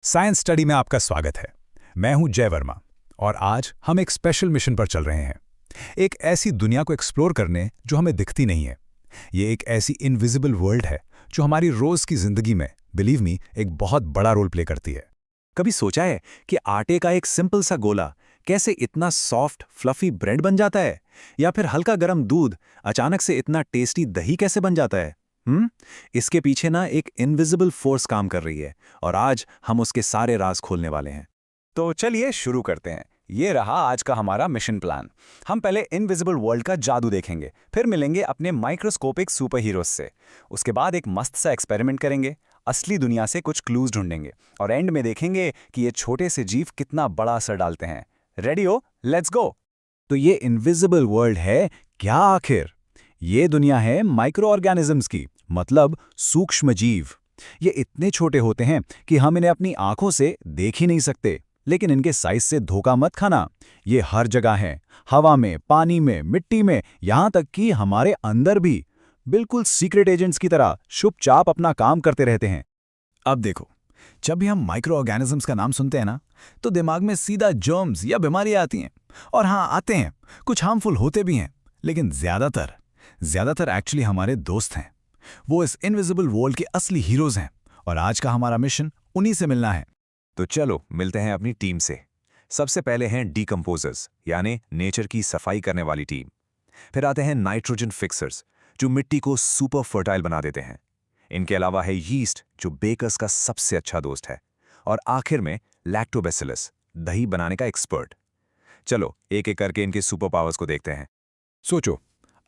Science study में आपका स्वागत है। मैं हूं जय वर्मा और आज हम एक स्पेशल मिशन पर चल रहे हैं। एक ऐसी दुनिया को एक्सप्लोर करने जो हमें दिखती नहीं है। ये एक ऐसी इनविजिबल वर्ल्ड है जो हमारी रोज की जिंदगी में, बिलीव मी, एक बहुत बड़ा रोल प्ले करती है। कभी सोचा है कि आटे का एक सिंपल सा गोला कैसे इतना सॉफ्ट फ्लफी ब्रेड बन जाता है, या फिर हल्का गरम दूध अचानक से इतना टेस्टी दही कैसे बन जाता है? इसके पीछे ना एक इनविजिबल फोर्स काम कर रही है और आज हम उसके सारे राज खोलने वाले हैं। तो चलिए शुरू करते हैं। ये रहा आज का हमारा मिशन प्लान। हम पहले इनविजिबल वर्ल्ड का जादू देखेंगे, फिर मिलेंगे अपने माइक्रोस्कोपिक सुपर हीरोज से। उसके बाद एक मस्त सा एक्सपेरिमेंट करेंगे, असली दुनिया से कुछ क्लूज ढूंढेंगे और एंड में देखेंगे कि ये छोटे से जीव कितना बड़ा असर डालते हैं। रेडी हो? Let's go. तो ये इनविजिबल वर्ल्ड है क्या आखिर? ये दुनिया है माइक्रो ऑर्गेनिजम्स की, मतलब सूक्ष्म जीव। ये इतने छोटे होते हैं कि हम इन्हें अपनी आंखों से देख ही नहीं सकते, लेकिन इनके साइज से धोखा मत खाना। ये हर जगह हैं, हवा में, पानी में, मिट्टी में, यहाँ तक कि हमारे अंदर भी। बिल्कुल सीक्रेट एजेंट्स की तरह चुपचाप अपना काम करते रहते हैं। अब देखो, जब भी हम माइक्रो ऑर्गेनिजम्स का नाम सुनते हैं ना, तो दिमाग में सीधा जर्म्स या बीमारियां आती हैं। और हाँ, आते हैं, कुछ हार्मफुल होते भी हैं, लेकिन ज्यादातर एक्चुअली हमारे दोस्त हैं। वो इस इनविजिबल वर्ल्ड के असली हीरोज हैं और आज का हमारा मिशन उन्हीं से मिलना है। तो चलो मिलते हैं अपनी टीम से। सबसे पहले हैं डीकंपोजर्स, यानी नेचर की सफाई करने वाली टीम। फिर आते हैं नाइट्रोजन फिक्सर्स, जो मिट्टी को सुपर फर्टाइल बना देते हैं। इनके अलावा है यीस्ट, जो बेकर्स का सबसे अच्छा दोस्त है। और आखिर में लैक्टोबैसिलस, दही बनाने का एक्सपर्ट। चलो एक एक करके इनके सुपर पावर्स को देखते हैं। सोचो,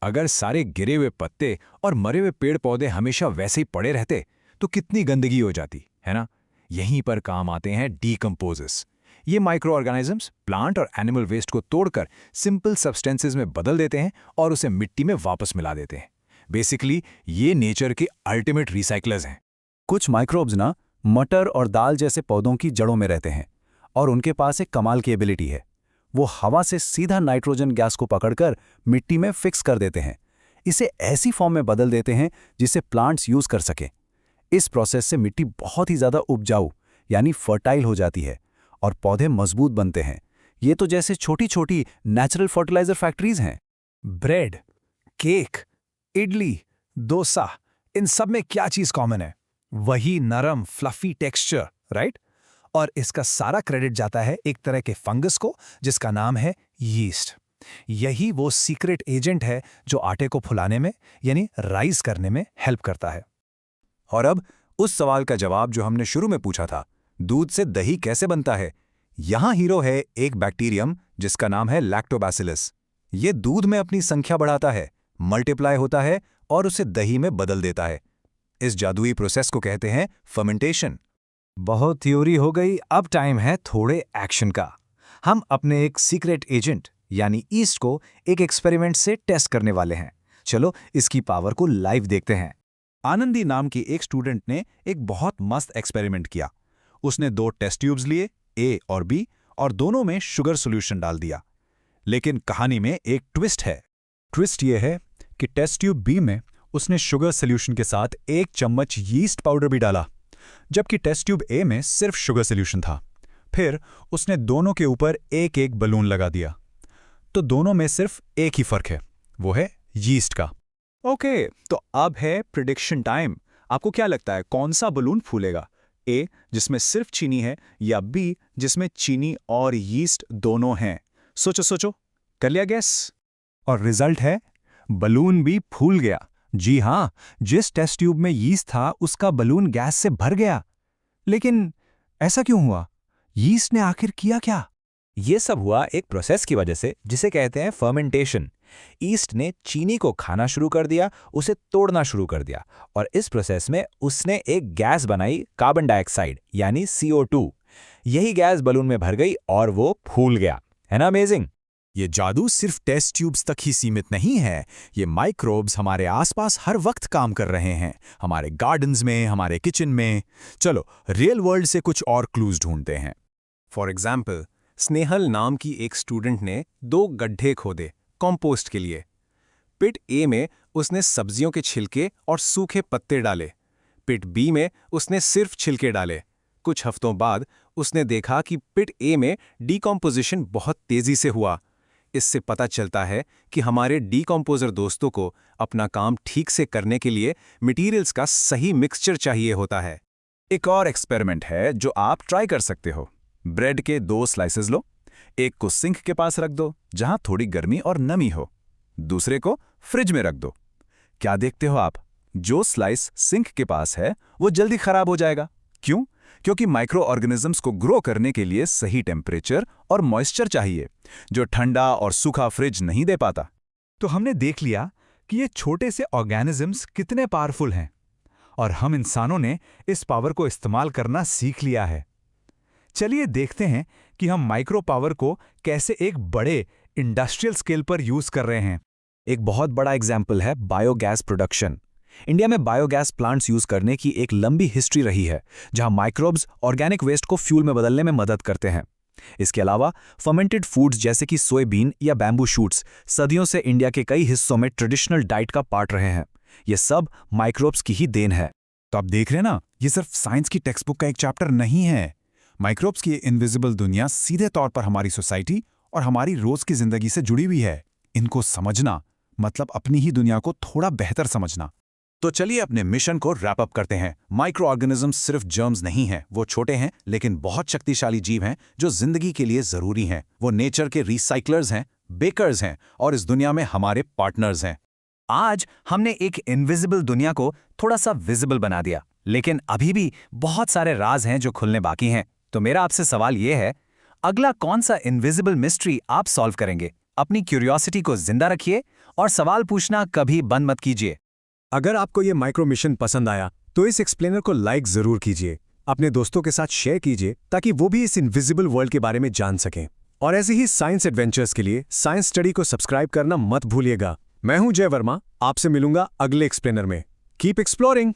अगर सारे गिरे हुए पत्ते और मरे हुए पेड़ पौधे हमेशा वैसे ही पड़े रहते तो कितनी गंदगी हो जाती है ना। यहीं पर काम आते हैं डीकंपोजर्स। ये माइक्रो ऑर्गेनिजम्स प्लांट और एनिमल वेस्ट को तोड़कर सिंपल सब्सटेंसेस में बदल देते हैं और उसे मिट्टी में वापस मिला देते हैं। बेसिकली ये नेचर के अल्टीमेट रिसाइकलर्स हैं। कुछ माइक्रोब्स ना मटर और दाल जैसे पौधों की जड़ों में रहते हैं और उनके पास एक कमाल की एबिलिटी है। वो हवा से सीधा नाइट्रोजन गैस को पकड़कर मिट्टी में फिक्स कर देते हैं। इसे ऐसी फॉर्म में बदल देते हैं जिसे प्लांट्स यूज कर सकें। इस प्रोसेस से मिट्टी बहुत ही ज्यादा उपजाऊ यानी फर्टाइल हो जाती है और पौधे मजबूत बनते हैं। ये तो जैसे छोटी छोटी नेचुरल फर्टिलाइजर फैक्ट्रीज हैं। ब्रेड, केक, इडली, डोसा, इन सब में क्या चीज कॉमन है? वही नरम फ्लफी टेक्सचर, राइट? और इसका सारा क्रेडिट जाता है एक तरह के फंगस को जिसका नाम है यीस्ट। यही वो सीक्रेट एजेंट है जो आटे को फुलाने में यानी राइस करने में हेल्प करता है। और अब उस सवाल का जवाब जो हमने शुरू में पूछा था, दूध से दही कैसे बनता है? यहां हीरो है एक बैक्टीरियम जिसका नाम है लैक्टोबैसिलस। ये दूध में अपनी संख्या बढ़ाता है, मल्टीप्लाई होता है और उसे दही में बदल देता है। इस जादुई प्रोसेस को कहते हैं फर्मेंटेशन। बहुत थ्योरी हो गई, अब टाइम है थोड़े एक्शन का। हम अपने एक सीक्रेट एजेंट यानी ईस्ट को एक एक्सपेरिमेंट से टेस्ट करने वाले हैं। चलो इसकी पावर को लाइव देखते हैं। आनंदी नाम की एक स्टूडेंट ने एक बहुत मस्त एक्सपेरिमेंट किया। उसने 2 टेस्ट ट्यूब्स लिए, ए और बी, और दोनों में शुगर सॉल्यूशन डाल दिया। लेकिन कहानी में एक ट्विस्ट है। ट्विस्ट ये है कि टेस्ट ट्यूब बी में उसने शुगर सॉल्यूशन के साथ 1 चम्मच यीस्ट पाउडर भी डाला, जबकि टेस्ट ट्यूब ए में सिर्फ शुगर सॉल्यूशन था। फिर उसने दोनों के ऊपर एक एक बलून लगा दिया। तो दोनों में सिर्फ एक ही फर्क है, वो है यीस्ट का। ओके, तो अब है प्रिडिक्शन टाइम। आपको क्या लगता है कौन सा बलून फूलेगा? ए जिसमें सिर्फ चीनी है, या बी जिसमें चीनी और यीस्ट दोनों हैं? सोचो सोचो, कर लिया गैस? और रिजल्ट है बलून भी फूल गया। जी हाँ, जिस टेस्ट ट्यूब में यीस्ट था उसका बलून गैस से भर गया। लेकिन ऐसा क्यों हुआ? यीस्ट ने आखिर किया क्या? ये सब हुआ एक प्रोसेस की वजह से जिसे कहते हैं फर्मेंटेशन। ईस्ट ने चीनी को खाना शुरू कर दिया, उसे तोड़ना शुरू कर दिया, और इस प्रोसेस में उसने एक गैस बनाई, कार्बन डाइऑक्साइड यानी CO2। यही गैस बलून में भर गई और वो फूल गया। है ना अमेजिंग? ये जादू सिर्फ टेस्ट ट्यूब्स तक ही सीमित नहीं है। ये माइक्रोब्स हमारे आसपास हर वक्त काम कर रहे हैं, हमारे गार्डन्स में, हमारे किचन में। चलो रियल वर्ल्ड से कुछ और क्लूज ढूंढते हैं। फॉर एग्जाम्पल, स्नेहल नाम की एक स्टूडेंट ने 2 गड्ढे खोदे कंपोस्ट के लिए। पिट ए में उसने सब्जियों के छिलके और सूखे पत्ते डाले। पिट बी में उसने सिर्फ छिलके डाले। कुछ हफ्तों बाद उसने देखा कि पिट ए में डीकॉम्पोजिशन बहुत तेजी से हुआ। इससे पता चलता है कि हमारे डीकॉम्पोजर दोस्तों को अपना काम ठीक से करने के लिए मटेरियल्स का सही मिक्सचर चाहिए होता है। एक और एक्सपेरिमेंट है जो आप ट्राई कर सकते हो। ब्रेड के 2 स्लाइसेस लो, एक को सिंक के पास रख दो जहां थोड़ी गर्मी और नमी हो, दूसरे को फ्रिज में रख दो। क्या देखते हो आप? जो स्लाइस सिंक के पास है वो जल्दी खराब हो जाएगा। क्यों? क्योंकि माइक्रो ऑर्गेनिजम्स को ग्रो करने के लिए सही टेम्परेचर और मॉइस्चर चाहिए, जो ठंडा और सूखा फ्रिज नहीं दे पाता। तो हमने देख लिया कि ये छोटे से ऑर्गेनिजम्स कितने पावरफुल हैं और हम इंसानों ने इस पावर को इस्तेमाल करना सीख लिया है। चलिए देखते हैं कि हम माइक्रो पावर को कैसे एक बड़े इंडस्ट्रियल स्केल पर यूज कर रहे हैं। एक बहुत बड़ा एग्जाम्पल है बायोगैस प्रोडक्शन। इंडिया में बायोगैस प्लांट्स यूज करने की एक लंबी हिस्ट्री रही है, जहां माइक्रोब्स ऑर्गेनिक वेस्ट को फ्यूल में बदलने में मदद करते हैं। इसके अलावा फर्मेंटेड फूड्स जैसे कि सोयाबीन या बैम्बू शूट्स सदियों से इंडिया के कई हिस्सों में ट्रेडिशनल डाइट का पार्ट रहे हैं। ये सब माइक्रोब्स की ही देन है। तो आप देख रहे हैं ना, ये सिर्फ साइंस की टेक्स्ट बुक का एक चैप्टर नहीं है। माइक्रोब्स की इनविजिबल दुनिया सीधे तौर पर हमारी सोसाइटी और हमारी रोज की जिंदगी से जुड़ी हुई है। इनको समझना मतलब अपनी ही दुनिया को थोड़ा बेहतर समझना। तो चलिए अपने मिशन को रैप अप करते हैं। माइक्रो ऑर्गेनिजम्स सिर्फ जर्म्स नहीं हैं, वो छोटे हैं लेकिन बहुत शक्तिशाली जीव हैं जो जिंदगी के लिए जरूरी हैं। वो नेचर के रिसाइक्लर्स हैं, बेकर्स हैं और इस दुनिया में हमारे पार्टनर्स हैं। आज हमने एक इनविजिबल दुनिया को थोड़ा सा विजिबल बना दिया, लेकिन अभी भी बहुत सारे राज हैं जो खुलने बाकी हैं। तो मेरा आपसे सवाल ये है, अगला कौन सा इनविजिबल मिस्ट्री आप सॉल्व करेंगे? अपनी क्यूरियोसिटी को जिंदा रखिए और सवाल पूछना कभी बंद मत कीजिए। अगर आपको ये माइक्रो मिशन पसंद आया तो इस एक्सप्लेनर को लाइक जरूर कीजिए, अपने दोस्तों के साथ शेयर कीजिए ताकि वो भी इस इनविजिबल वर्ल्ड के बारे में जान सकें। और ऐसे ही साइंस एडवेंचर्स के लिए साइंस स्टडी को सब्सक्राइब करना मत भूलिएगा। मैं हूं जय वर्मा, आपसे मिलूंगा अगले एक्सप्लेनर में। Keep exploring.